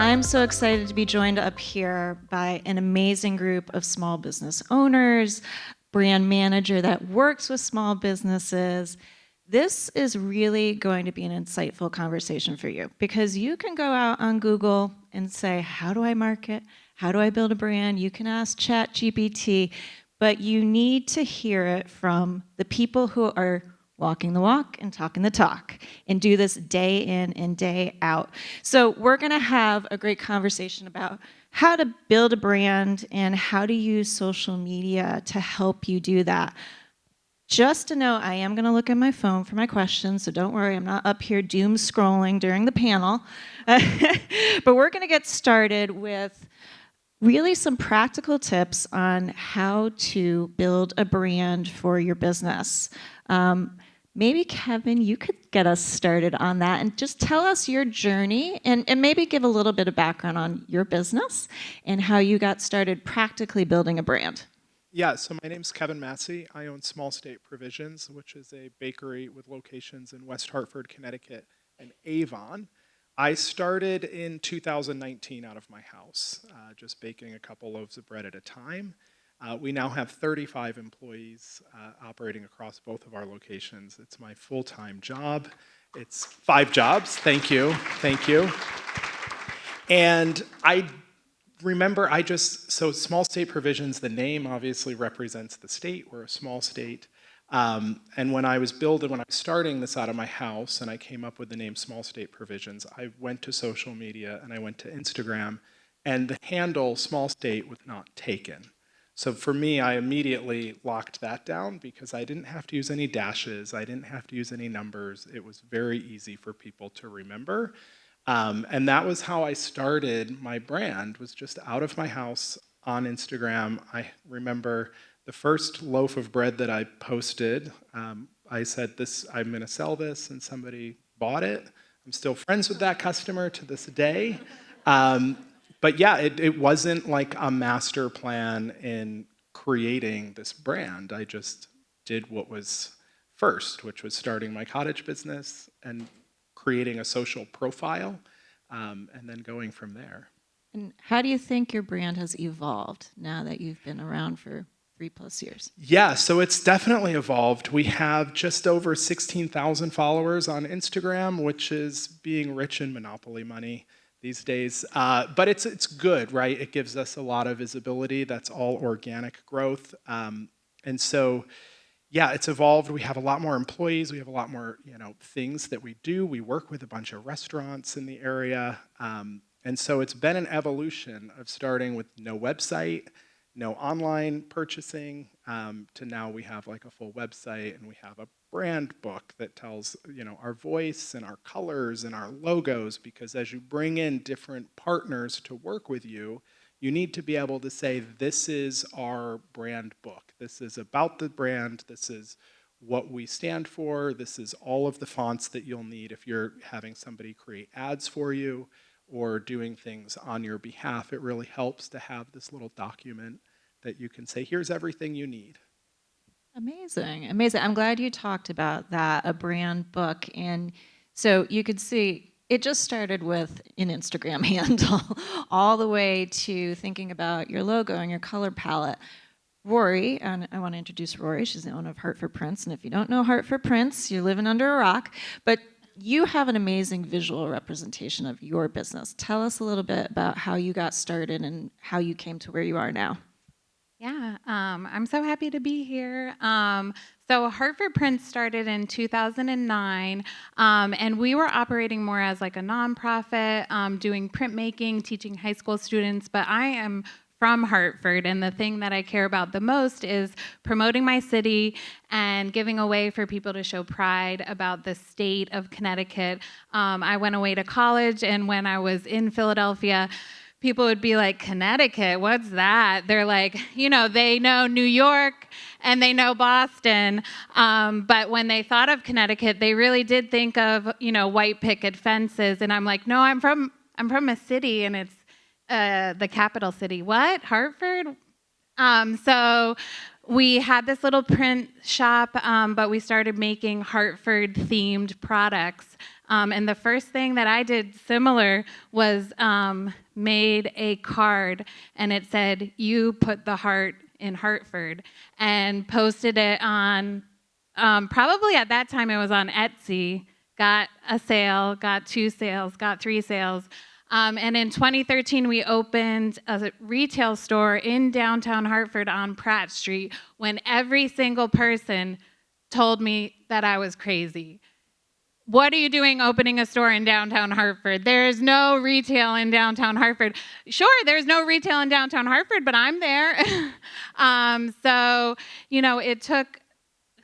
I'm so excited to be joined up here by an amazing group of small business owners, brand manager that works with small businesses. This is really going to be an insightful conversation for you because you can go out on Google and say, how do I market? How do I build a brand? You can ask ChatGPT, but you need to hear it from the people who are walking the walk and talking the talk and do this day in and day out. So we're going to have a great conversation about how to build a brand and how to use social media to help you do that. Just to know, I am going to look at my phone for my questions, so don't worry, I'm not up here doom scrolling during the panel. But we're going to get started with really some practical tips on how to build a brand for your business. Maybe, Kevin, you could get us started on that and just tell us your journey and maybe give a little bit of background on your business and how you got started practically building a brand. Yeah, so my name's Kevin Masse. I own Small State Provisions, which is a bakery with locations in West Hartford, Connecticut, and Avon. I started in 2019 out of my house, just baking a couple loaves of bread at a time. We now have 35 employees operating across both of our locations. It's my full-time job. It's 5 jobs. Thank you. And I remember so Small State Provisions, the name obviously represents the state. We're a small state. And when I was starting this out of my house and I came up with the name Small State Provisions, I went to social media and I went to Instagram and the handle Small State was not taken. So for me, I immediately locked that down because I didn't have to use any dashes. I didn't have to use any numbers. It was very easy for people to remember. And that was how I started my brand, was just out of my house on Instagram. I remember the first loaf of bread that I posted, I said, I'm going to sell this, and somebody bought it. I'm still friends with that customer to this day. But yeah, it wasn't like a master plan in creating this brand. I just did what was first, which was starting my cottage business and creating a social profile, and then going from there. And how do you think your brand has evolved now that you've been around for 3+ years? Yeah, so it's definitely evolved. We have just over 16,000 followers on Instagram, which is being rich in monopoly money these days. But it's good, right? It gives us a lot of visibility. That's all organic growth. And so, yeah, it's evolved. We have a lot more employees. We have a lot more, things that we do. We work with a bunch of restaurants in the area. And so it's been an evolution of starting with no website, no online purchasing, to now we have like a full website and we have a brand book that tells, our voice and our colors and our logos, because as you bring in different partners to work with you, you need to be able to say, this is our brand book. This is about the brand. This is what we stand for. This is all of the fonts that you'll need if you're having somebody create ads for you or doing things on your behalf. It really helps to have this little document that you can say, here's everything you need. Amazing. I'm glad you talked about that, a brand book. And so you could see it just started with an Instagram handle all the way to thinking about your logo and your color palette. Rory, and I want to introduce Rory. She's the owner of Hartford Prints. And if you don't know Hartford Prints, you're living under a rock. But you have an amazing visual representation of your business. Tell us a little bit about how you got started and how you came to where you are now. Yeah, I'm so happy to be here. So Hartford Prints started in 2009, and we were operating more as like a nonprofit, doing printmaking, teaching high school students, but I am from Hartford, and the thing that I care about the most is promoting my city and giving a way for people to show pride about the state of Connecticut. I went away to college, and when I was in Philadelphia, people would be like, Connecticut, what's that? They're like, they know New York and they know Boston. But when they thought of Connecticut, they really did think of, white picket fences. And I'm like, no, I'm from a city and it's the capital city. What? Hartford? So we had this little print shop, but we started making Hartford-themed products. And the first thing that I did similar was made a card, and it said, "You put the heart in Hartford," and posted it on, probably at that time it was on Etsy, got a sale, got 2 sales, got 3 sales. And in 2013, we opened a retail store in downtown Hartford on Pratt Street when every single person told me that I was crazy. What are you doing opening a store in downtown Hartford? There's no retail in downtown Hartford. Sure, there's no retail in downtown Hartford, but I'm there. So, it took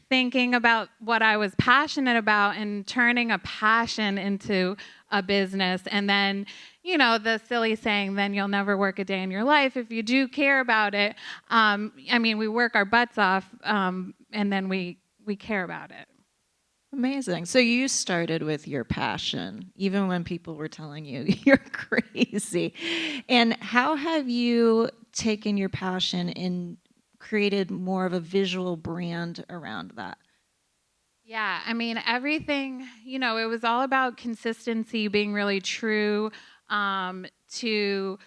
thinking about what I was passionate about and turning a passion into a business. And then, the silly saying, then you'll never work a day in your life if you do care about it. We work our butts off, and then we care about it. Amazing. So you started with your passion, even when people were telling you you're crazy. And how have you taken your passion and created more of a visual brand around that? Yeah, everything, it was all about consistency, being really true to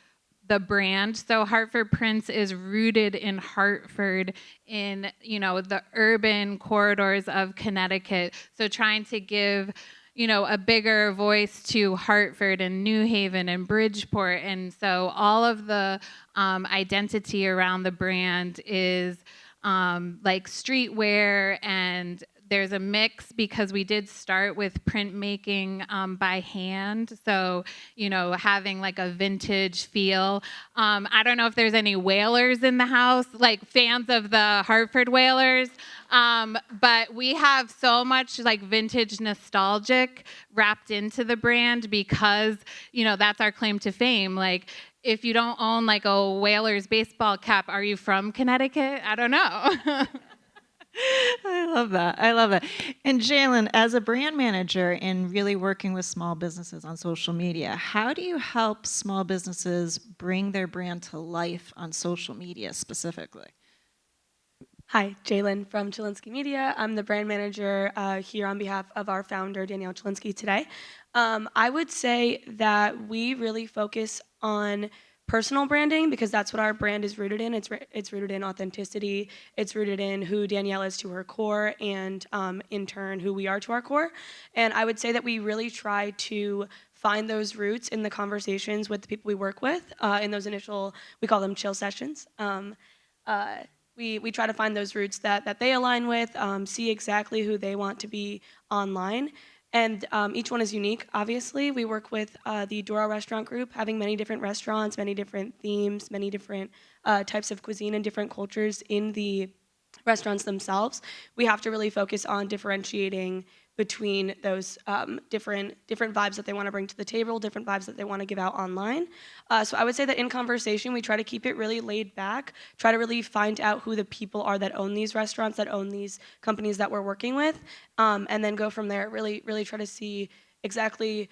the brand. So Hartford Prince is rooted in Hartford, in, the urban corridors of Connecticut. So trying to give, a bigger voice to Hartford and New Haven and Bridgeport. And so all of the identity around the brand is like streetwear, and there's a mix because we did start with printmaking by hand. So, having like a vintage feel. I don't know if there's any whalers in the house, like fans of the Hartford Whalers. But we have so much like vintage nostalgic wrapped into the brand because, that's our claim to fame. Like, if you don't own like a Whalers baseball cap, are you from Connecticut? I don't know. I love that. I love that. And Jailyn, as a brand manager and really working with small businesses on social media, how do you help small businesses bring their brand to life on social media specifically? Hi, Jailyn from Chylinski Media. I'm the brand manager here on behalf of our founder, Danielle Chylinski, today. I would say that we really focus on personal branding because that's what our brand is rooted in. It's rooted in authenticity. It's rooted in who Danielle is to her core, and in turn, who we are to our core. And I would say that we really try to find those roots in the conversations with the people we work with in those initial, we call them chill sessions. We try to find those roots that they align with, see exactly who they want to be online. And each one is unique, obviously. We work with the Dora Restaurant Group, having many different restaurants, many different themes, many different types of cuisine and different cultures in the restaurants themselves. We have to really focus on differentiating between those different vibes that they want to bring to the table, different vibes that they want to give out online. So I would say that in conversation, we try to keep it really laid back, try to really find out who the people are that own these restaurants, that own these companies that we're working with, and then go from there, really try to see exactly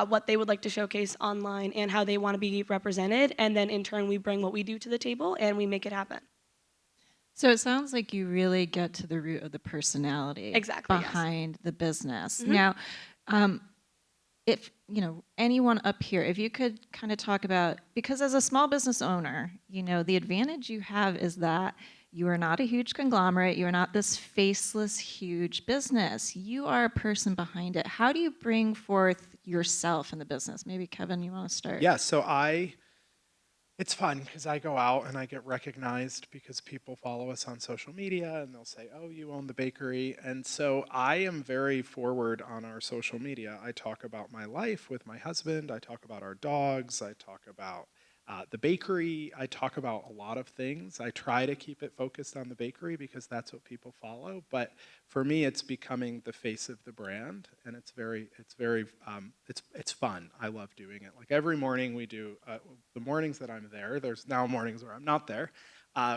what they would like to showcase online and how they want to be represented. And then in turn, we bring what we do to the table and we make it happen. So it sounds like you really get to the root of the personality Exactly, yes. behind the business. Mm-hmm. Now, if anyone up here, if you could kind of talk about, because as a small business owner, the advantage you have is that you are not a huge conglomerate. You are not this faceless, huge business. You are a person behind it. How do you bring forth yourself in the business? Maybe Kevin, you want to start? Yeah, so it's fun because I go out and I get recognized because people follow us on social media and they'll say, oh, you own the bakery. And so I am very forward on our social media. I talk about my life with my husband. I talk about our dogs. I talk about the bakery. I talk about a lot of things. I try to keep it focused on the bakery because that's what people follow. But for me, it's becoming the face of the brand, and it's fun. I love doing it. Like every morning we do, the mornings that I'm there, there's now mornings where I'm not there.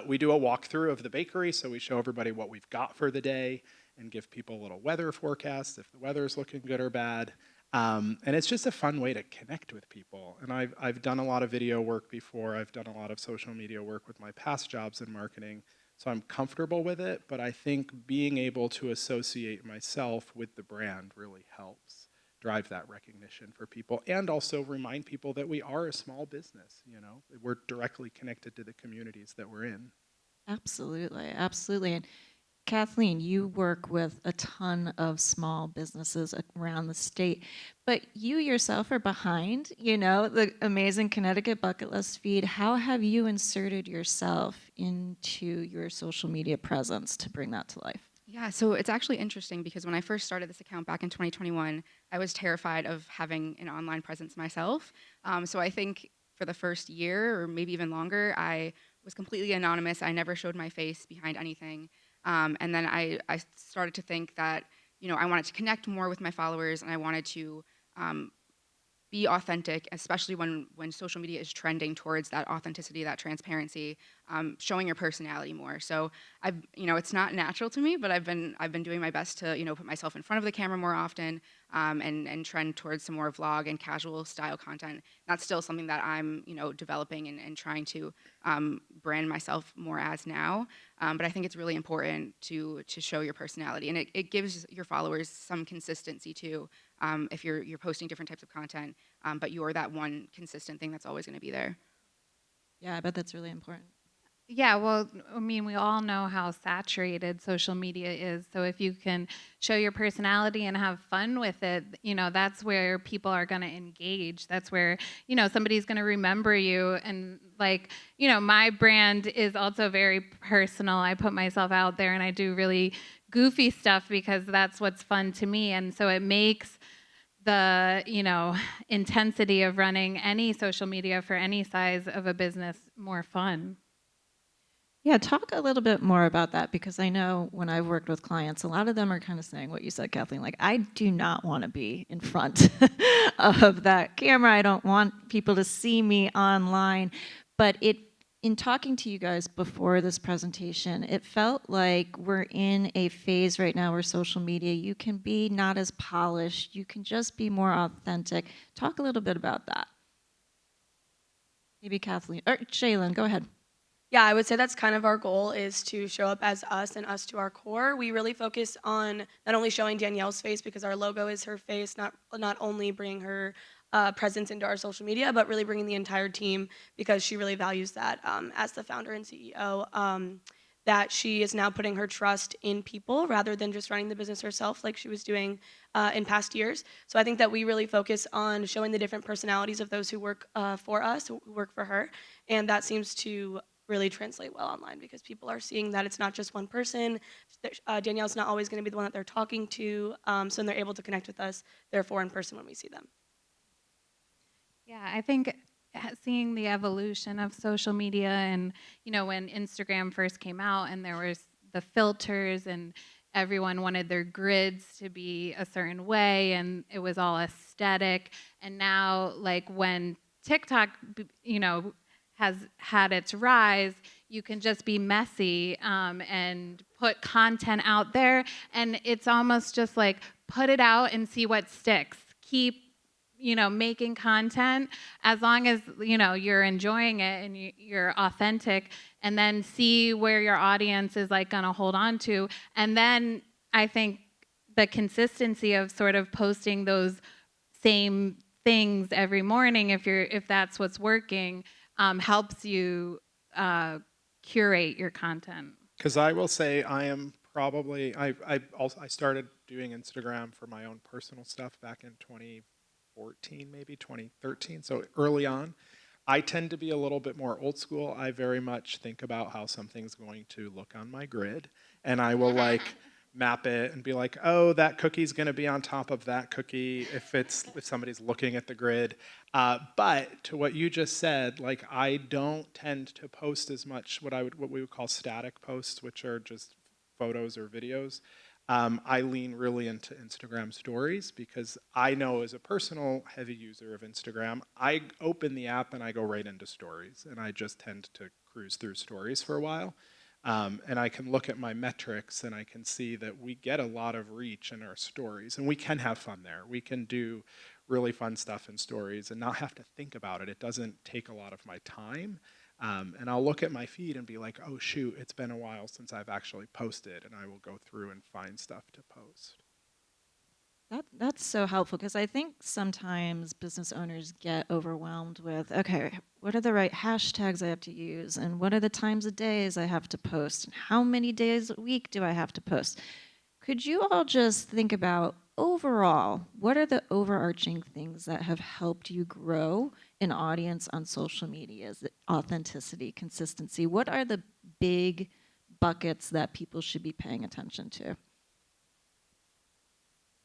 We do a walkthrough of the bakery, so we show everybody what we've got for the day and give people a little weather forecast if the weather's looking good or bad. And it's just a fun way to connect with people. And I've done a lot of video work before. I've done a lot of social media work with my past jobs in marketing. So I'm comfortable with it. But I think being able to associate myself with the brand really helps. drive that recognition for people, and also remind people that we are a small business. We're directly connected to the communities that we're in. Absolutely, absolutely. And Kathleen, you work with a ton of small businesses around the state, but you yourself are behind, the amazing Connecticut bucket list feed. How have you inserted yourself into your social media presence to bring that to life? Yeah, so it's actually interesting because when I first started this account back in 2021, I was terrified of having an online presence myself. So I think for the first year or maybe even longer, I was completely anonymous. I never showed my face behind anything. And then I started to think that, I wanted to connect more with my followers and I wanted to be authentic, especially when social media is trending towards that authenticity, that transparency, showing your personality more. So it's not natural to me, but I've been doing my best to, put myself in front of the camera more often, and trend towards some more vlog and casual style content. That's still something that I'm, developing and trying to brand myself more as now. But I think it's really important to show your personality, and it gives your followers some consistency too. If you're posting different types of content, but you're that one consistent thing that's always going to be there. Yeah, I bet that's really important. Yeah, well, I mean, we all know how saturated social media is. So if you can show your personality and have fun with it, that's where people are going to engage. That's where, somebody's going to remember you. And my brand is also very personal. I put myself out there and I do really goofy stuff because that's what's fun to me. And so it makes the intensity of running any social media for any size of a business more fun. Yeah, talk a little bit more about that, because I know when I've worked with clients, a lot of them are kind of saying what you said, Kathleen, like, I do not want to be in front of that camera. I don't want people to see me online. But in talking to you guys before this presentation, it felt like we're in a phase right now where social media, you can be not as polished, you can just be more authentic. Talk a little bit about that. Maybe Kathleen, or Jailyn, go ahead. Yeah, I would say that's kind of our goal, is to show up as us and us to our core. We really focus on not only showing Danielle's face, because our logo is her face, not only bringing her presence into our social media, but really bringing the entire team, because she really values that as the founder and CEO. That she is now putting her trust in people rather than just running the business herself like she was doing in past years. So I think that we really focus on showing the different personalities of those who work for us, who work for her, and that seems to really translate well online, because people are seeing that it's not just one person. Danielle's not always going to be the one that they're talking to, so they're able to connect with us, therefore, in person when we see them. Yeah, I think seeing the evolution of social media, and when Instagram first came out and there was the filters and everyone wanted their grids to be a certain way and it was all aesthetic, and now when TikTok has had its rise, you can just be messy and put content out there, and it's almost just put it out and see what sticks. Keep making content as long as you're enjoying it and you're authentic, and then see where your audience is gonna hold on to. And then I think the consistency of sort of posting those same things every morning, if that's what's working, helps you curate your content. Because I will say I am probably, I started doing Instagram for my own personal stuff back in 2014, maybe 2013, so early on. I tend to be a little bit more old school. I very much think about how something's going to look on my grid, and I will map it and be like, oh, that cookie's going to be on top of that cookie if somebody's looking at the grid. But to what you just said, I don't tend to post as much what we would call static posts, which are just photos or videos. I lean really into Instagram stories, because I know, as a personal heavy user of Instagram, I open the app and I go right into stories, and I just tend to cruise through stories for a while. And I can look at my metrics and I can see that we get a lot of reach in our stories, and we can have fun there. We can do really fun stuff in stories and not have to think about it. It doesn't take a lot of my time. And I'll look at my feed and be like, oh shoot, it's been a while since I've actually posted, and I will go through and find stuff to post. That's so helpful because I think sometimes business owners get overwhelmed with, okay, what are the right hashtags I have to use? And what are the times of days I have to post? And how many days a week do I have to post? Could you all just think about overall, what are the overarching things that have helped you grow an audience on social media? Is it authenticity, consistency? What are the big buckets that people should be paying attention to?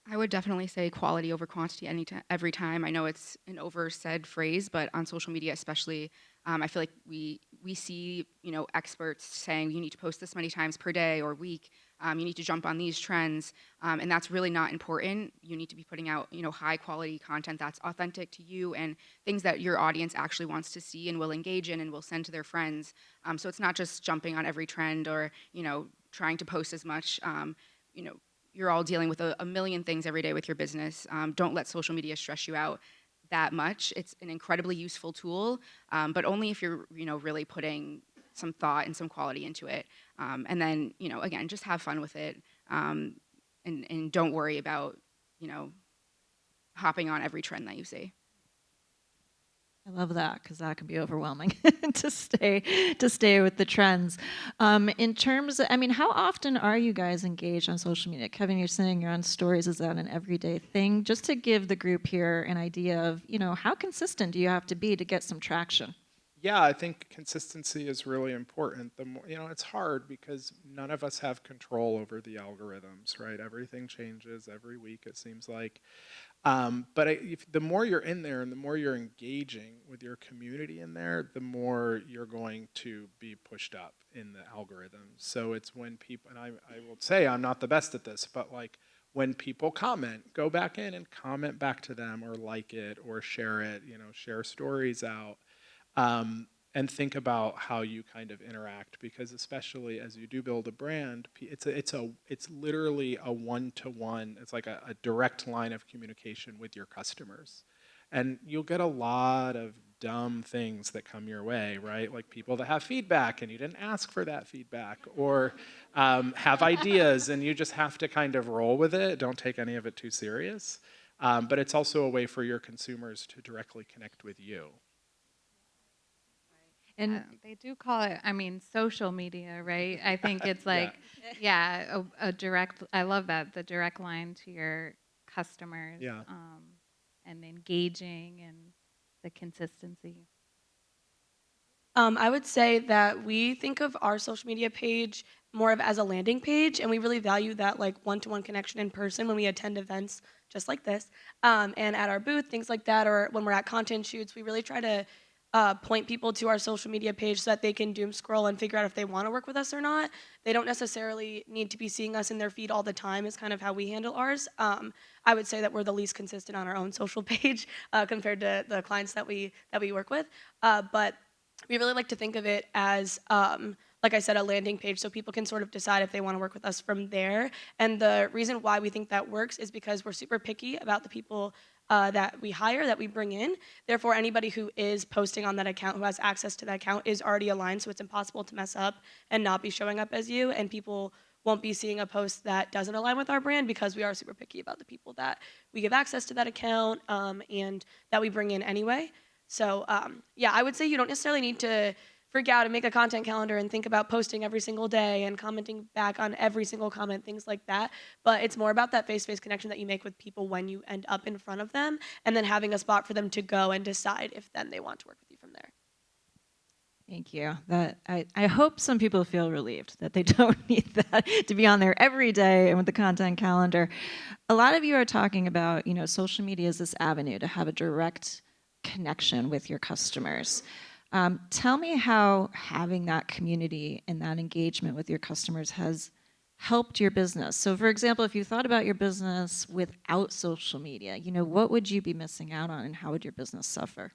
I would definitely say quality over quantity every time. I know it's an oversaid phrase, but on social media especially, I feel like we see experts saying you need to post this many times per day or week. You need to jump on these trends, and that's really not important. You need to be putting out high quality content that's authentic to you and things that your audience actually wants to see and will engage in and will send to their friends. So it's not just jumping on every trend or trying to post as much. You know, you're all dealing with a million things every day with your business. Don't let social media stress you out that much. It's an incredibly useful tool, but only if you're really putting some thought and some quality into it. And then again, just have fun with it, and don't worry about hopping on every trend that you see. I love that because that can be overwhelming to stay with the trends. In terms of, I mean, how often are you guys engaged on social media? Kevin, you're saying you're on stories. Is that an everyday thing? Just to give the group here an idea of, how consistent do you have to be to get some traction? Yeah, I think consistency is really important. The more, it's hard because none of us have control over the algorithms, right? Everything changes every week, it seems like. But the more you're in there and the more you're engaging with your community in there, the more you're going to be pushed up in the algorithms. So it's when people, and I will say I'm not the best at this, but like when people comment, go back in and comment back to them or like it or share it, share stories out. And think about how you kind of interact, because especially as you do build a brand, it's literally a one-to-one. It's like a direct line of communication with your customers, and you'll get a lot of dumb things that come your way, right? Like people that have feedback and you didn't ask for that feedback, or have ideas and you just have to kind of roll with it. Don't take any of it too serious. But it's also a way for your consumers to directly connect with you. And they do call it, social media, right? I think it's like, a direct, I love that, the direct line to your customers, Yeah. And engaging and the consistency. I would say that we think of our social media page more of as a landing page, and we really value that like one-to-one connection in person when we attend events just like this, and at our booth, things like that, or when we're at content shoots. We really try to point people to our social media page so that they can doom scroll and figure out if they want to work with us or not. They don't necessarily need to be seeing us in their feed all the time. Is kind of how we handle ours. I would say that we're the least consistent on our own social page compared to the clients that we work with, but we really like to think of it as, like I said, a landing page so people can sort of decide if they want to work with us from there. And the reason why we think that works is because we're super picky about the people that we hire, that we bring in. Therefore, anybody who is posting on that account, who has access to that account, is already aligned, so it's impossible to mess up and not be showing up as you. And people won't be seeing a post that doesn't align with our brand because we are super picky about the people that we give access to that account, and that we bring in anyway. So I would say you don't necessarily need to freak out and make a content calendar and think about posting every single day and commenting back on every single comment, things like that. But it's more about that face-to-face connection that you make with people when you end up in front of them, and then having a spot for them to go and decide if then they want to work with you from there. Thank you. That I hope some people feel relieved that they don't need that to be on there every day and with the content calendar. A lot of you are talking about, social media is this avenue to have a direct connection with your customers. Tell me how having that community and that engagement with your customers has helped your business. So for example, if you thought about your business without social media, what would you be missing out on and how would your business suffer?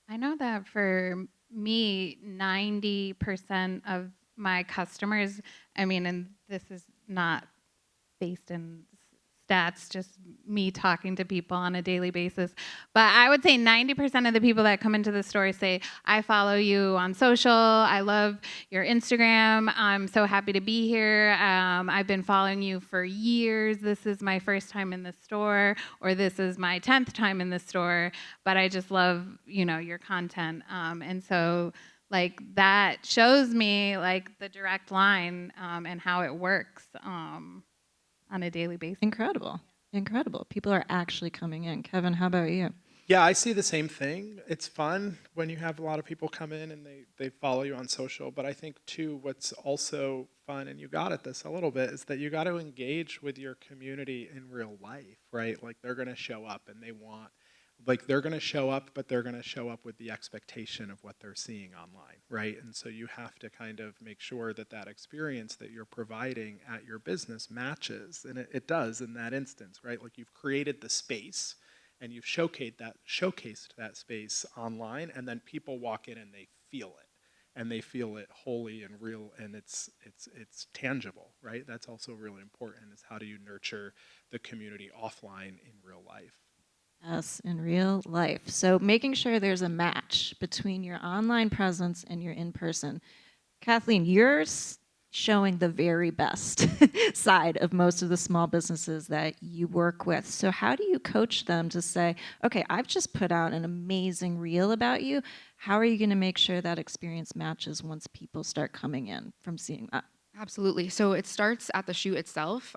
I know that for me, 90% of my customers, and this is not based in stats, just me talking to people on a daily basis. But I would say 90% of the people that come into the store say, I follow you on social. I love your Instagram. I'm so happy to be here. I've been following you for years. This is my first time in the store, or this is my 10th time in the store. But I just love, your content. And so like that shows me like the direct line and how it works on a daily basis. Incredible. Incredible. People are actually coming in. Kevin, how about you? Yeah, I see the same thing. It's fun when you have a lot of people come in and they follow you on social. But I think, too, what's also fun, and you got at this a little bit, is that you got to engage with your community in real life, right? Like they're going to show up and they're going to show up, but they're going to show up with the expectation of what they're seeing online, right? And so you have to kind of make sure that that experience that you're providing at your business matches. And it does in that instance, right? Like you've created the space and you've showcased that space online, and then people walk in and they feel it. And they feel it wholly and real, and it's tangible, right? That's also really important, is how do you nurture the community offline in real life? Yes, in real life. So making sure there's a match between your online presence and your in-person. Kathleen, you're showing the very best side of most of the small businesses that you work with. So how do you coach them to say, okay, I've just put out an amazing reel about you. How are you going to make sure that experience matches once people start coming in from seeing that? Absolutely. So it starts at the shoot itself.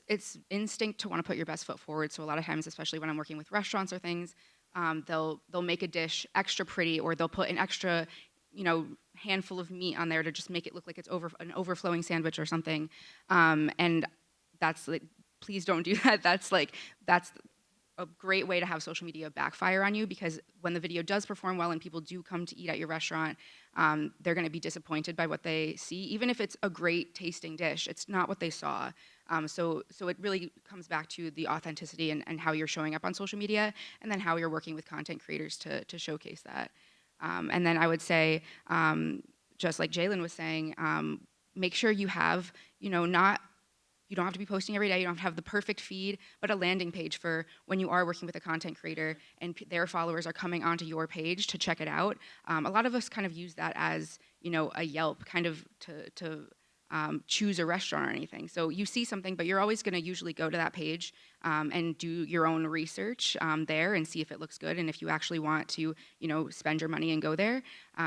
It's instinct to want to put your best foot forward. So a lot of times, especially when I'm working with restaurants or things, they'll make a dish extra pretty, or they'll put an extra, handful of meat on there to just make it look like it's an overflowing sandwich or something. And that's like, please don't do that. That's a great way to have social media backfire on you, because when the video does perform well and people do come to eat at your restaurant, they're going to be disappointed by what they see. Even if it's a great tasting dish, it's not what they saw. So it really comes back to the authenticity and how you're showing up on social media, and then how you're working with content creators to showcase that. And then I would say, just like Jailyn was saying, make sure you have, you don't have to be posting every day. You don't have to have the perfect feed, but a landing page for when you are working with a content creator and their followers are coming onto your page to check it out. A lot of us kind of use that as, a Yelp kind of to choose a restaurant or anything. So you see something, but you're always going to usually go to that page and do your own research there and see if it looks good and if you actually want to, spend your money and go there.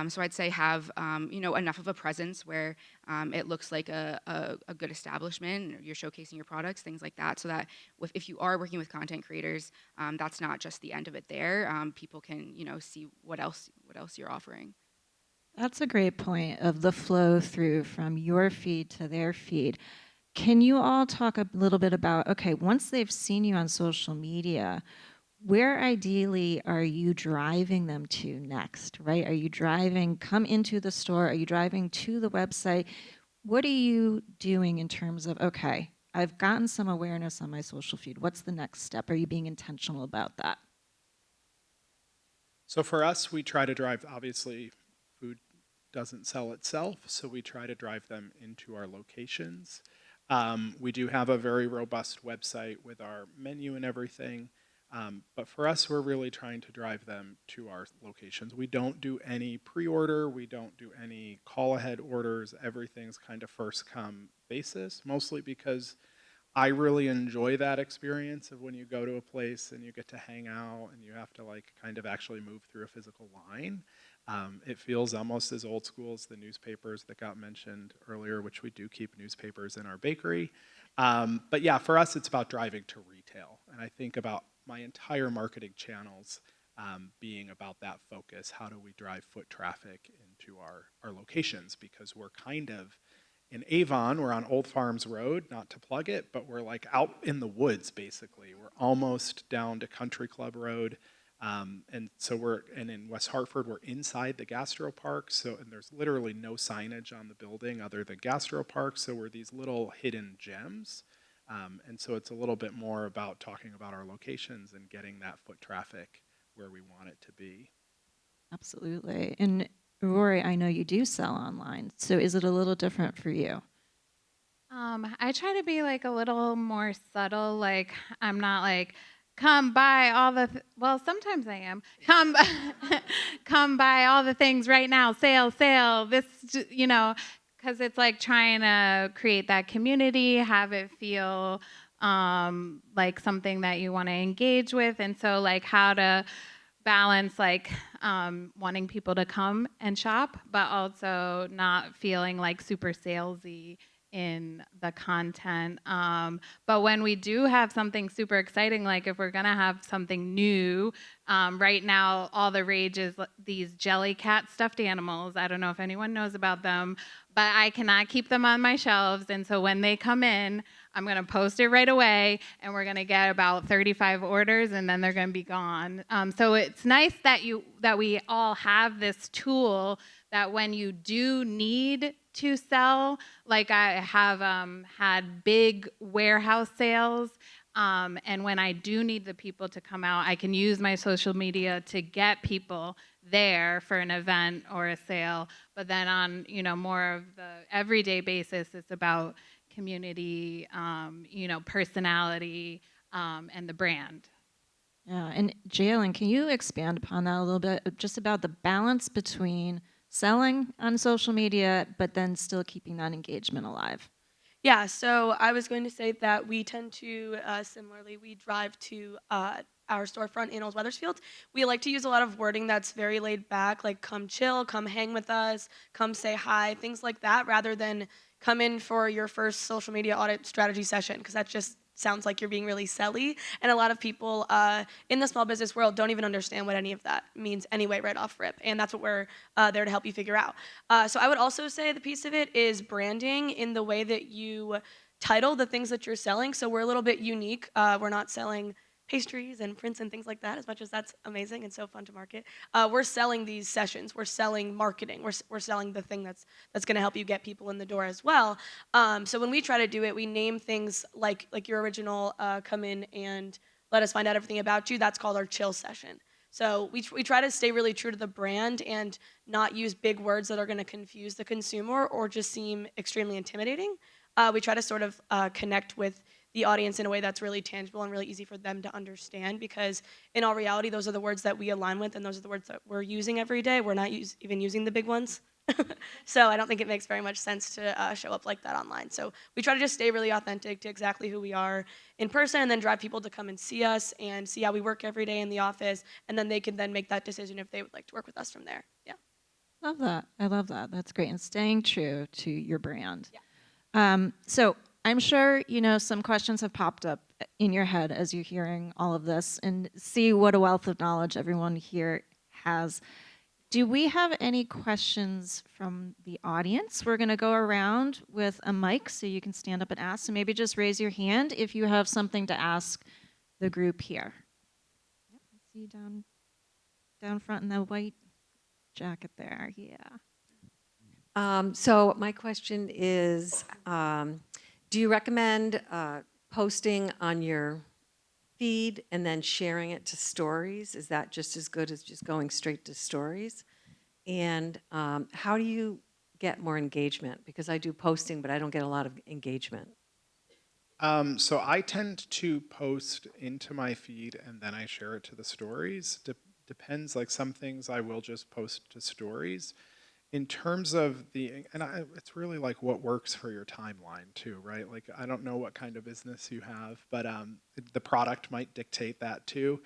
So I'd say have, enough of a presence where it looks like a good establishment, you're showcasing your products, things like that, so that if you are working with content creators, that's not just the end of it there. People can, see what else you're offering. That's a great point of the flow through from your feed to their feed. Can you all talk a little bit about, okay, once they've seen you on social media, where ideally are you driving them to next, right? Are you come into the store? Are you driving to the website? What are you doing in terms of, okay, I've gotten some awareness on my social feed. What's the next step? Are you being intentional about that? So for us, we try to drive, obviously, food doesn't sell itself, so we try to drive them into our locations. We do have a very robust website with our menu and everything, but for us, we're really trying to drive them to our locations. We don't do any pre-order, we don't do any call-ahead orders. Everything's kind of first-come basis, mostly because I really enjoy that experience of when you go to a place and you get to hang out and you have to kind of actually move through a physical line. It feels almost as old school as the newspapers that got mentioned earlier, which we do keep newspapers in our bakery. But yeah, for us, it's about driving to retail. And I think about my entire marketing channels being about that focus. How do we drive foot traffic into our locations? Because we're kind of in Avon, we're on Old Farms Road, not to plug it, but we're out in the woods, basically. We're almost down to Country Club Road. And in West Hartford, we're inside the Gastro Park. And there's literally no signage on the building other than Gastro Park. So we're these little hidden gems. And so it's a little bit more about talking about our locations and getting that foot traffic where we want it to be. Absolutely. And Rory, I know you do sell online. So is it a little different for you? I try to be like a little more subtle. Like I'm not like, come buy all the. Well, sometimes I am. Come, come buy all the things right now. Sale, sale. This, because it's like trying to create that community, have it feel like something that you want to engage with, and so like how to balance like wanting people to come and shop, but also not feeling like super salesy in the content. But when we do have something super exciting, like if we're gonna have something new, right now all the rage is these jelly cat stuffed animals. I don't know if anyone knows about them, but I cannot keep them on my shelves. And so when they come in, I'm going to post it right away, and we're going to get about 35 orders, and then they're going to be gone. So it's nice that we all have this tool that when you do need to sell, like I have had big warehouse sales, and when I do need the people to come out, I can use my social media to get people there for an event or a sale. But then on more of the everyday basis, it's about community, personality, and the brand. Yeah, and Jailyn, can you expand upon that a little bit, just about the balance between selling on social media, but then still keeping that engagement alive? Yeah, so I was going to say that we tend to, similarly, we drive to our storefront in Old Weathersfield. We like to use a lot of wording that's very laid back, like come chill, come hang with us, come say hi, things like that, rather than come in for your first social media audit strategy session, because that just sounds like you're being really selly. And a lot of people in the small business world don't even understand what any of that means anyway, right off rip. And that's what we're there to help you figure out. So I would also say the piece of it is branding in the way that you title the things that you're selling. So we're a little bit unique. We're not selling pastries and prints and things like that, as much as that's amazing and so fun to market. We're selling these sessions. We're selling marketing. We're selling the thing that's going to help you get people in the door as well. So when we try to do it, we name things like your original come in and let us find out everything about you. That's called our chill session. So we try to stay really true to the brand and not use big words that are going to confuse the consumer or just seem extremely intimidating. We try to sort of connect with the audience in a way that's really tangible and really easy for them to understand, because in all reality, those are the words that we align with, and those are the words that we're using every day. We're not even using the big ones. So I don't think it makes very much sense to show up like that online. So we try to just stay really authentic to exactly who we are in person, and then drive people to come and see us and see how we work every day in the office, and then they can then make that decision if they would like to work with us from there. Yeah. Love that. I love that. That's great. And staying true to your brand. Yeah. So I'm sure, some questions have popped up in your head as you're hearing all of this, and see what a wealth of knowledge everyone here has. Do we have any questions from the audience? We're going to go around with a mic so you can stand up and ask. So maybe just raise your hand if you have something to ask the group here. Yep, I see you down front in the white jacket there. Yeah. So my question is, do you recommend posting on your feed and then sharing it to stories? Is that just as good as just going straight to stories? And how do you get more engagement? Because I do posting, but I don't get a lot of engagement. So I tend to post into my feed and then I share it to the stories. Depends, like some things I will just post to stories. In terms of it's really like what works for your timeline too, right? Like I don't know what kind of business you have, but the product might dictate that too.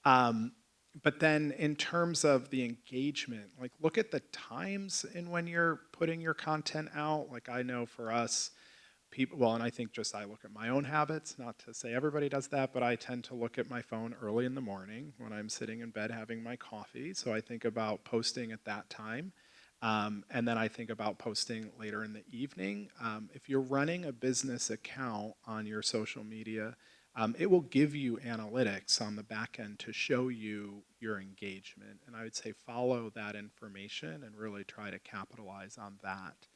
But then in terms of the engagement, like look at the times in when you're putting your content out. Like I know for us, and I think just I look at my own habits, not to say everybody does that, but I tend to look at my phone early in the morning when I'm sitting in bed having my coffee. So I think about posting at that time. And then I think about posting later in the evening. If you're running a business account on your social media, it will give you analytics on the back end to show you your engagement. And I would say follow that information and really try to capitalize on that,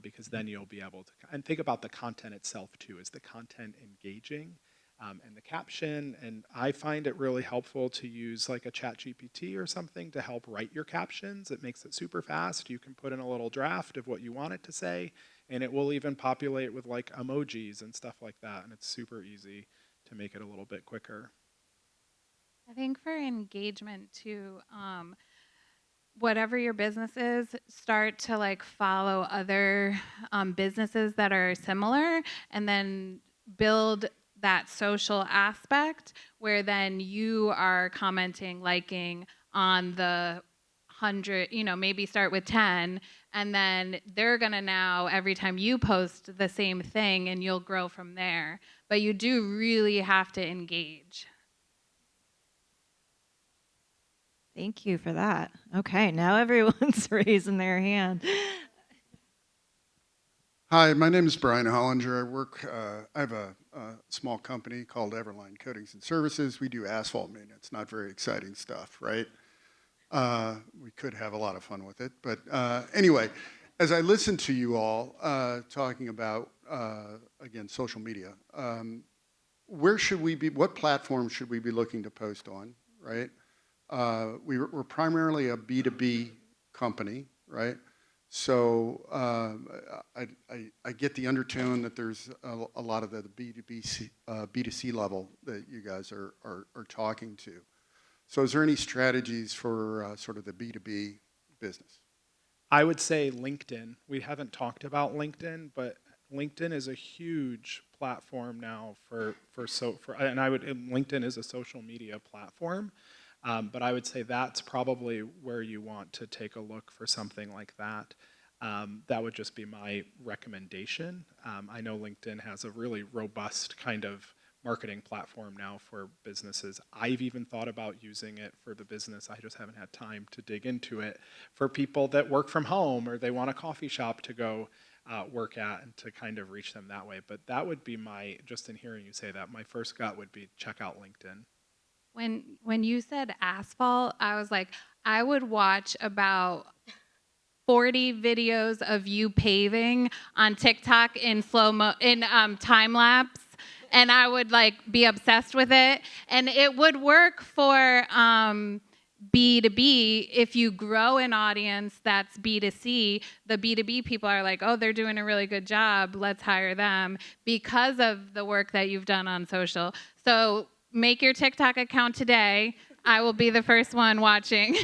because then you'll be able to, and think about the content itself too. Is the content engaging? And the caption, and I find it really helpful to use like a ChatGPT or something to help write your captions. It makes it super fast. You can put in a little draft of what you want it to say. and it will even populate with like emojis and stuff like that, and it's super easy to make it a little bit quicker. I think for engagement too, whatever your business is, start to like follow other businesses that are similar, and then build that social aspect where then you are commenting, liking on the 100, maybe start with 10, and then they're gonna now every time you post the same thing, and you'll grow from there. But you do really have to engage. Thank you for that. Okay, now everyone's raising their hand. Hi, my name is Brian Hollinger. I have a small company called Everline Coatings and Services. We do asphalt maintenance, not very exciting stuff, right? We could have a lot of fun with it. But anyway, as I listen to you all talking about, again, social media, what platform should we be looking to post on, right? We're primarily a B2B company, right? So I get the undertone that there's a lot of the B2C level that you guys are talking to. So is there any strategies for sort of the B2B business? I would say LinkedIn. We haven't talked about LinkedIn, but LinkedIn is a huge platform now LinkedIn is a social media platform. But I would say that's probably where you want to take a look for something like that. That would just be my recommendation. I know LinkedIn has a really robust kind of marketing platform now for businesses. I've even thought about using it for the business. I just haven't had time to dig into it for people that work from home or they want a coffee shop to go work at and to kind of reach them that way. But that would be just in hearing you say that, my first gut would be check out LinkedIn. When you said asphalt, I was like, I would watch about 40 videos of you paving on TikTok in time lapse, and I would like be obsessed with it. And it would work for B2B. If you grow an audience that's B2C, the B2B people are like, oh, they're doing a really good job, let's hire them because of the work that you've done on social. So make your TikTok account today. I will be the first one watching.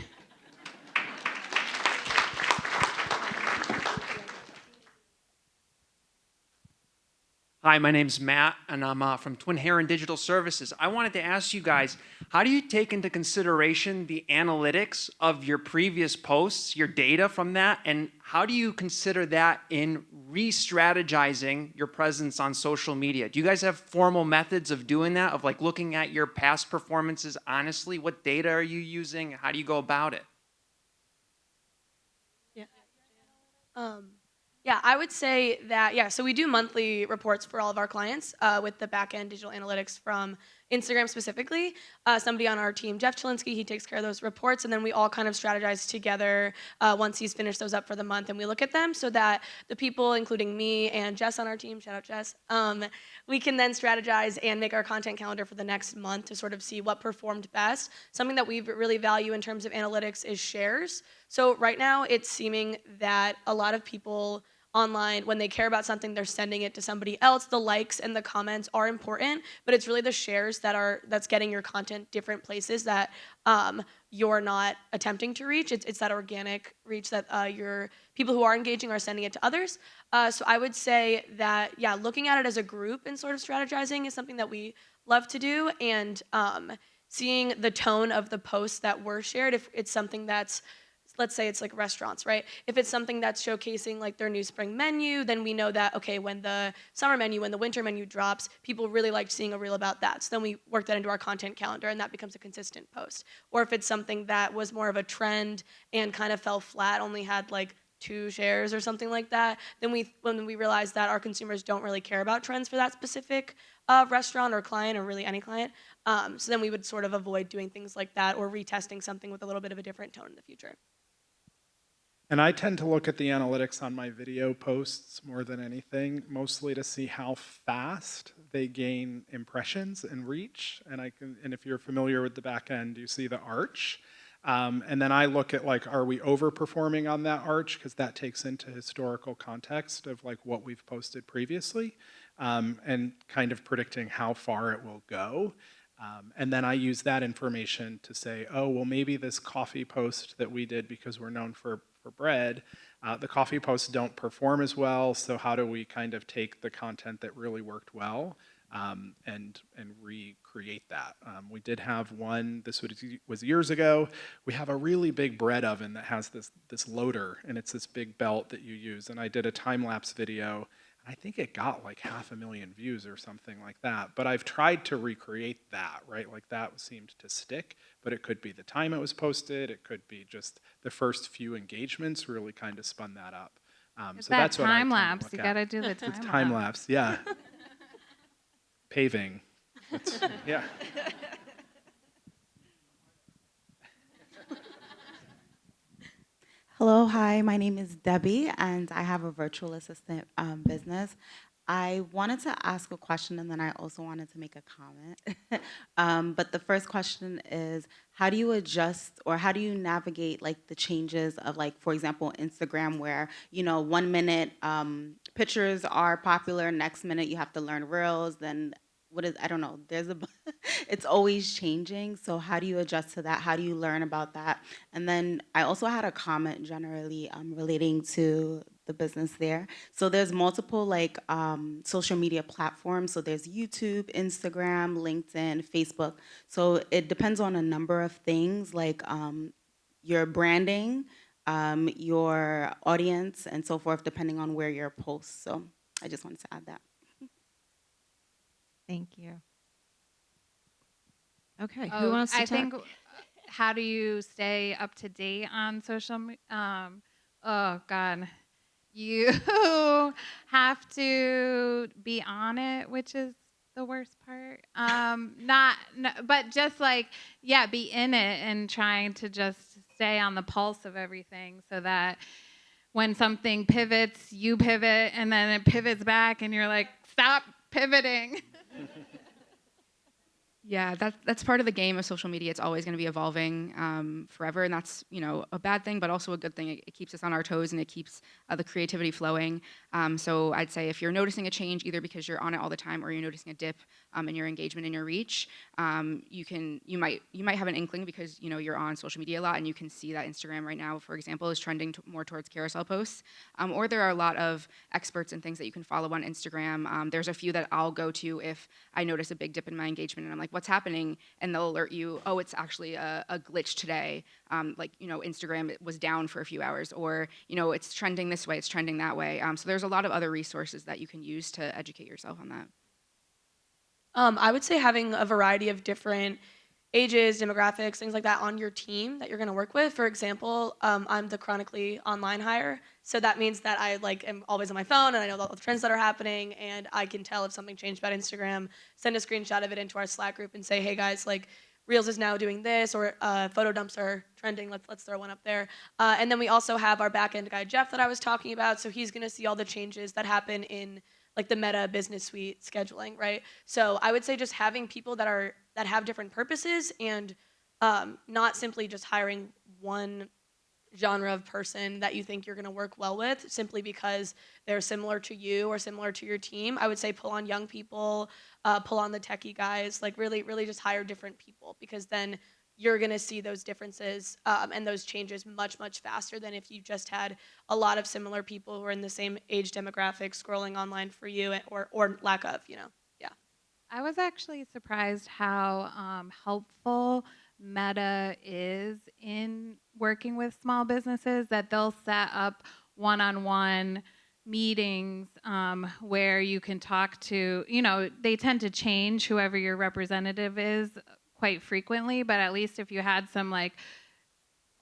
Hi, my name's Matt, and I'm from Twin Heron Digital Services. I wanted to ask you guys, how do you take into consideration the analytics of your previous posts, your data from that, and how do you consider that in re-strategizing your presence on social media? Do you guys have formal methods of doing that, of like looking at your past performances honestly? What data are you using? How do you go about it? Yeah, I would say that, so we do monthly reports for all of our clients with the back-end digital analytics from Instagram specifically. Somebody on our team, Jeff Chylinski, he takes care of those reports, and then we all kind of strategize together once he's finished those up for the month, and we look at them so that the people, including me and Jess on our team, shout out Jess, we can then strategize and make our content calendar for the next month to sort of see what performed best. Something that we really value in terms of analytics is shares. So right now, it's seeming that a lot of people online, when they care about something, they're sending it to somebody else. The likes and the comments are important, but it's really the shares that's getting your content different places that you're not attempting to reach. It's that organic reach that your people who are engaging are sending it to others. So I would say that, looking at it as a group and sort of strategizing is something that we love to do, and seeing the tone of the posts that were shared, if it's something that's, let's say it's like restaurants, right? If it's something that's showcasing like their new spring menu, then we know that, okay, when the summer menu, when the winter menu drops, people really like seeing a reel about that. So then we work that into our content calendar, and that becomes a consistent post. Or if it's something that was more of a trend and kind of fell flat, only had like 2 shares or something like that, then when we realize that our consumers don't really care about trends for that specific restaurant or client, or really any client, so then we would sort of avoid doing things like that, or retesting something with a little bit of a different tone in the future. And I tend to look at the analytics on my video posts more than anything, mostly to see how fast they gain impressions and reach. And if you're familiar with the back end, you see the arch. And then I look at like, are we overperforming on that arch? Because that takes into historical context of like what we've posted previously, and kind of predicting how far it will go. And then I use that information to say, oh, well, maybe this coffee post that we did because we're known for bread, the coffee posts don't perform as well. So how do we kind of take the content that really worked well, and recreate that? We did have one. This was years ago. We have a really big bread oven that has this loader, and it's this big belt that you use. And I did a time lapse video. I think it got like 500,000 views or something like that. But I've tried to recreate that, right? Like that seemed to stick, but it could be the time it was posted. It could be just the first few engagements really kind of spun that up. It's So that that's what I time tend to lapse. look You at. got to do the It's time time lapse. lapse, yeah. Paving. Yeah. Hello, hi, my name is Debbie, and I have a virtual assistant business. I wanted to ask a question, and then I also wanted to make a comment. But the first question is, how do you adjust or how do you navigate like the changes of like, for example, Instagram, where, 1 minute pictures are popular, next minute you have to learn reels, then I don't know, it's always changing. So how do you adjust to that? How do you learn about that? And then I also had a comment generally relating to the business there. So there's multiple like social media platforms. So there's YouTube, Instagram, LinkedIn, Facebook. So it depends on a number of things like your branding, your audience, and so forth, depending on where your posts. So I just wanted to add that. Thank you. Okay, who wants to I talk? think, how do you stay up to date on social media? Oh, God. You have to be on it, which is the worst part. But just like, yeah, be in it and trying to just stay on the pulse of everything so that when something pivots, you pivot, and then it pivots back, and you're like, stop pivoting. Yeah, that's part of the game of social media. It's always going to be evolving forever, and that's a bad thing, but also a good thing. It keeps us on our toes, and it keeps the creativity flowing. So I'd say if you're noticing a change, either because you're on it all the time or you're noticing a dip in your engagement and your reach, you might have an inkling because you're on social media a lot, and you can see that Instagram right now, for example, is trending more towards carousel posts. Or there are a lot of experts and things that you can follow on Instagram. There's a few that I'll go to if I notice a big dip in my engagement, and I'm like, what's happening? And they'll alert you, oh, it's actually a glitch today. Instagram was down for a few hours, or it's trending this way, it's trending that way. So there's a lot of other resources that you can use to educate yourself on that. I would say having a variety of different ages, demographics, things like that on your team that you're going to work with. For example, I'm the chronically online hire, so that means that I am always on my phone and I know all the trends that are happening, and I can tell if something changed about Instagram, send a screenshot of it into our Slack group and say, hey guys, Reels is now doing this, or photo dumps are trending. Let's throw one up there. And then we also have our back end guy Jeff that I was talking about, so he's going to see all the changes that happen in the Meta Business Suite scheduling, right? So I would say just having people that have different purposes, and not simply just hiring one genre of person that you think you're going to work well with simply because they're similar to you or similar to your team. I would say pull on young people, pull on the techie guys, really just hire different people, because then you're going to see those differences and those changes much faster than if you just had a lot of similar people who are in the same age demographic scrolling online for you, or lack of, yeah. I was actually surprised how helpful Meta is in working with small businesses, that they'll set up one-on-one meetings where you can talk to, they tend to change whoever your representative is quite frequently, but at least if you had some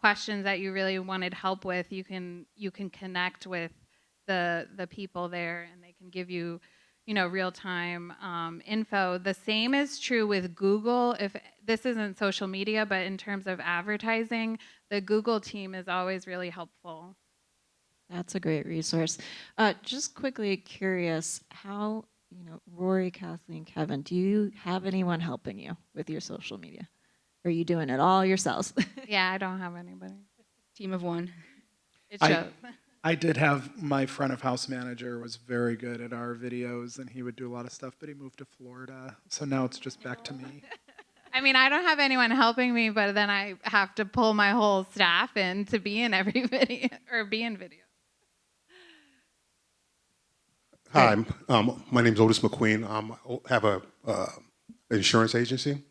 questions that you really wanted help with, you can connect with the people there, and they can give you real-time info. The same is true with Google. If this isn't social media, but in terms of advertising, the Google team is always really helpful. That's a great resource. Just quickly curious, how, Rory, Kathleen, Kevin, do you have anyone helping you with your social media? Or are you doing it all yourselves? Yeah, I don't have anybody. Team of one. It I- shows. I did have my front of house manager was very good at our videos, and he would do a lot of stuff, but he moved to Florida, so now it's just back to me. I mean, I don't have anyone helping me, but then I have to pull my whole staff in to be in every video or be in video. Hi, my name is Otis McQueen. I have a insurance agency,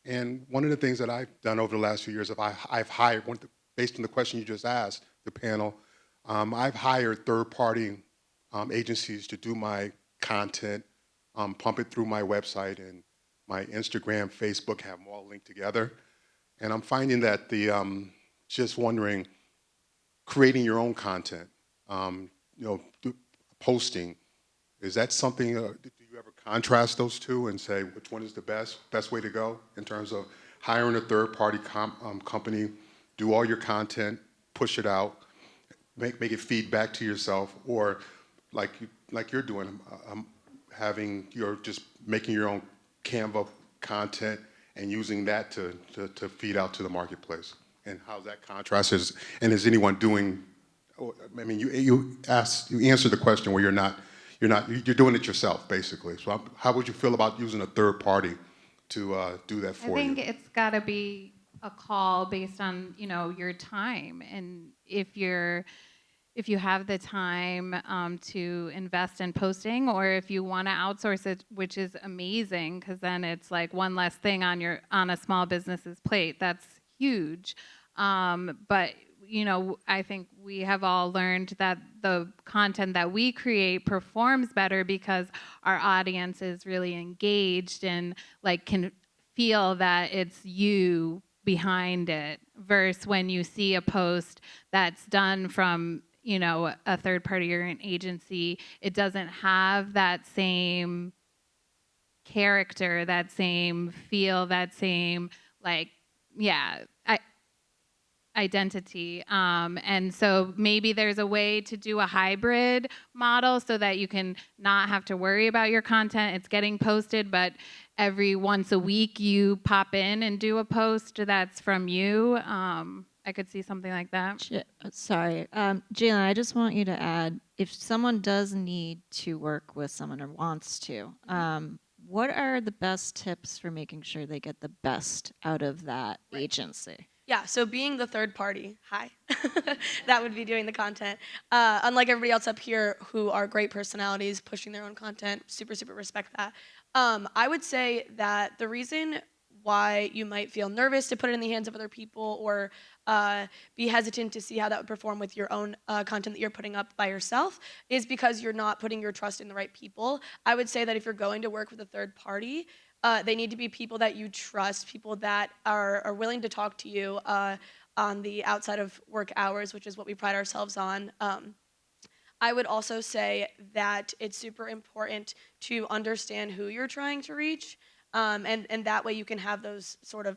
and one of the things that I've done over the last few years, I've hired, based on the question you just asked, the panel, I've hired third-party agencies to do my content, pump it through my website, and my Instagram, Facebook, have them all linked together. And I'm finding that just wondering, creating your own content, posting, is that something, do you ever contrast those two and say which one is the best way to go in terms of hiring a third-party company, do all your content, push it out, make it feed back to yourself, or like you're doing, you're just making your own Canva content and using that to feed out to the marketplace? And how's that contrast? And is anyone doing, I mean, you answered the question where you're doing it yourself, basically. So how would you feel about using a third party to do that for you? I think it's got to be a call based on, your time. And if you have the time to invest in posting, or if you want to outsource it, which is amazing, because then it's like one less thing on a small business's plate. That's huge. But I think we have all learned that the content that we create performs better because our audience is really engaged and can feel that it's you behind it, versus when you see a post that's done from a third party or an agency, it doesn't have that same character, that same feel, that same identity. And so maybe there's a way to do a hybrid model so that you can not have to worry about your content. It's getting posted, but every once a week you pop in and do a post that's from you. I could see something like that. Sorry. Jailyn, I just want you to add, if someone does need to work with someone or wants to, what are the best tips for making sure they get the best out of that agency? Yeah, so being the third party, that would be doing the content. Unlike everybody else up here who are great personalities, pushing their own content, super, super respect that. I would say that the reason why you might feel nervous to put it in the hands of other people or be hesitant to see how that would perform with your own content that you're putting up by yourself is because you're not putting your trust in the right people. I would say that if you're going to work with a third party, they need to be people that you trust, people that are willing to talk to you on the outside of work hours, which is what we pride ourselves on. I would also say that it's super important to understand who you're trying to reach, and that way you can have those sort of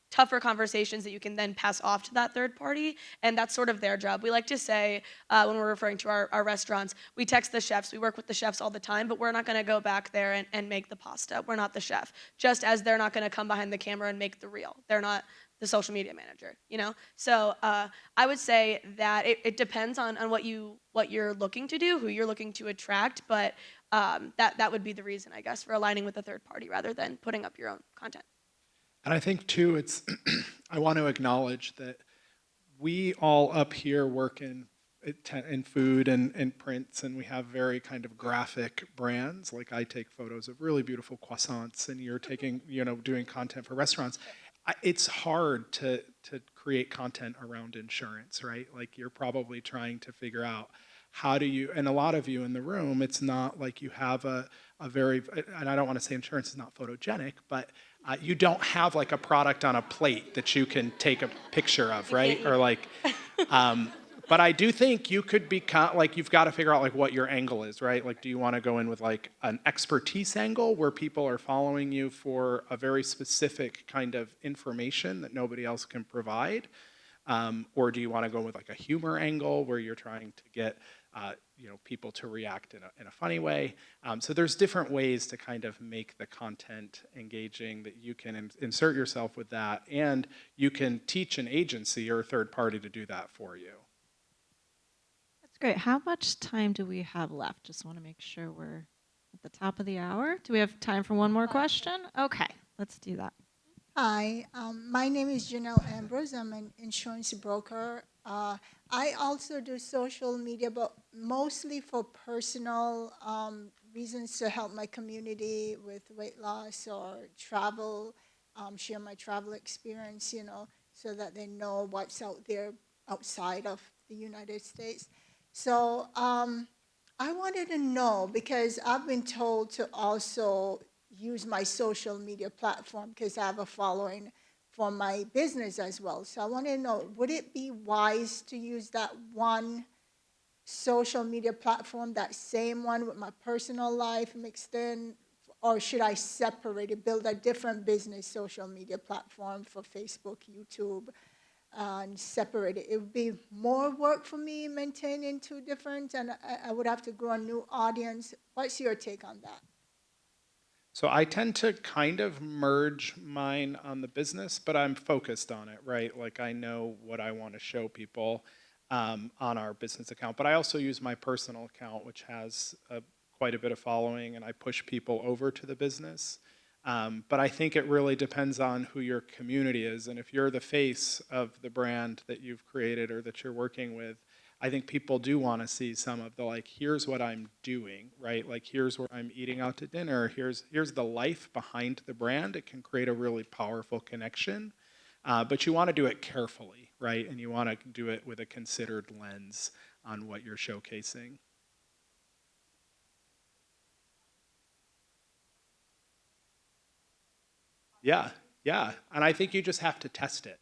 tougher conversations that you can then pass off to that third party, and that's sort of their job. We like to say, when we're referring to our restaurants, we text the chefs, we work with the chefs all the time, but we're not gonna go back there and make the pasta. We're not the chef. Just as they're not gonna come behind the camera and make the reel. They're not the social media manager, So I would say that it depends on what you're looking to do, who you're looking to attract, but that would be the reason, I guess, for aligning with a third party rather than putting up your own content. And I think, too, I want to acknowledge that we all up here work in food and prints, and we have very kind of graphic brands. Like I take photos of really beautiful croissants, and you're taking, doing content for restaurants. It's hard to create content around insurance, right? Like you're probably trying to figure out how do you, and a lot of you in the room, it's not like you have a very, and I don't want to say insurance is not photogenic, but you don't have like a product on a plate that you can take a picture of, right? Or like, but I do think you could be you've got to figure out like what your angle is, right? Like, do you want to go in with like an expertise angle where people are following you for a very specific kind of information that nobody else can provide? Or do you want to go with like a humor angle where you're trying to get people to react in a funny way. So there's different ways to kind of make the content engaging that you can insert yourself with that, and you can teach an agency or a third party to do that for you. That's great. How much time do we have left? Just want to make sure we're at the top of the hour. Do we have time for one more question? Okay, let's do that. Hi, my name is Janelle Ambrose. I'm an insurance broker. I also do social media, but mostly for personal reasons to help my community with weight loss or travel, share my travel experience, so that they know what's out there outside of the United States. So I wanted to know, because I've been told to also use my social media platform because I have a following for my business as well. So I want to know, would it be wise to use that one social media platform, that same one with my personal life mixed in, or should I separate it, build a different business social media platform for Facebook, YouTube, and separate it? It would be more work for me maintaining two different, and I would have to grow a new audience. What's your take on that? So I tend to kind of merge mine on the business, but I'm focused on it, right? Like I know what I want to show people on our business account, but I also use my personal account, which has quite a bit of following, and I push people over to the business. But I think it really depends on who your community is, and if you're the face of the brand that you've created or that you're working with, I think people do want to see some of the, like, here's what I'm doing, right? Like, here's where I'm eating out to dinner. Here's the life behind the brand. It can create a really powerful connection. But you want to do it carefully, right? And you want to do it with a considered lens on what you're showcasing. Yeah. And I think you just have to test it.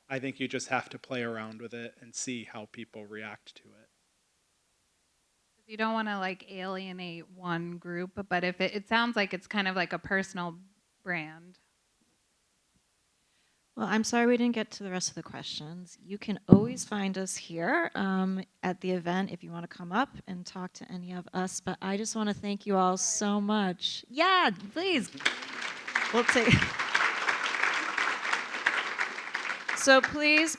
I think you just have to play around with it and see how people react to it. You don't want to alienate one group, but if it sounds like it's kind of like a personal brand. Well, I'm sorry we didn't get to the rest of the questions. You can always find us here at the event if you want to come up and talk to any of us. But I just want to thank you all so much. Yeah, please. We'll take. So please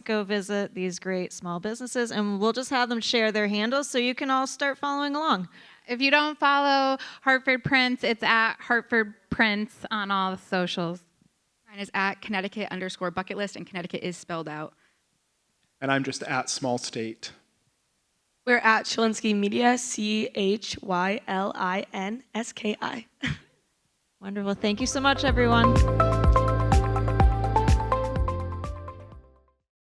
go visit these great small businesses, and we'll just have them share their handles so you can all start following along. If you don't follow Hartford Prints, it's at Hartford Prints on all the socials. Mine is at Connecticut_bucket list, and Connecticut is spelled out. And I'm just at Small State. We're at Chylinski Media, CHYLINSKI. Wonderful. Thank you so much, everyone.